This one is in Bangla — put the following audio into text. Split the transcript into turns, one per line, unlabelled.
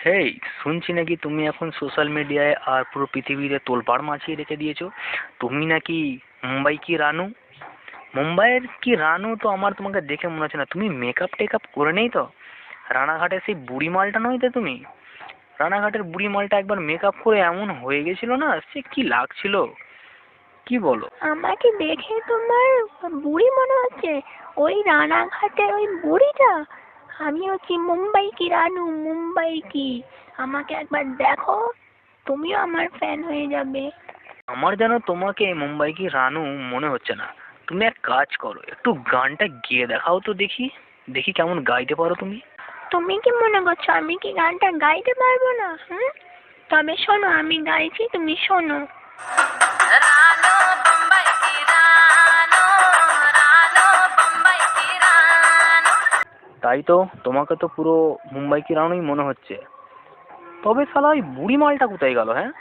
হেই, শুনছি নাকি তুমি এখন সোশ্যাল মিডিয়ায় আর পুরো পৃথিবীতে তোলপাড় মাছিয়ে রেখে দিয়েছো। তুমি নাকি মুম্বাই কি রানু। মুম্বাইয়ের কি রানু তো আমার তোমাকে দেখে মনে হচ্ছে না। তুমি মেকআপ টেকআপ করে নেই তো? রানাঘাটের সেই বুড়ি মালটা নয় তো তুমি? রানাঘাটের বুড়ি মালটা একবার মেকআপ করে এমন হয়ে গেছিল না, সে কি লাগছিল, কি বলো?
আমাকে দেখে তোমার বুড়ি মনে হচ্ছে? ওই রানাঘাটের ওই বুড়িটা? আমি হচ্ছি মুম্বাই কি রানু, মুম্বাই কি। আমাকে একবার দেখো, তুমিও আমার ফ্যান হয়ে যাবে।
আমার যেন তোমাকে মুম্বাই কি রানু মনে হচ্ছে না। তুমি এক কাজ করো, একটু গানটা গেয়ে দেখাও তো দেখি, দেখি কেমন গাইতে পারো তুমি।
তুমি কি মনে করছো আমি কি গানটা গাইতে পারবো না? হুম, তবে শোনো, আমি গাইছি, তুমি শোনো। রানো বোম্বাই কি রানো, রানো বোম্বাই কি রানো।
তাই তো, তোমাকে তো পুরো মুম্বাই কি রানুই মনে হচ্ছে। তবে শালা ওই বুড়ি মালটা কোথায় গেল, হ্যাঁ?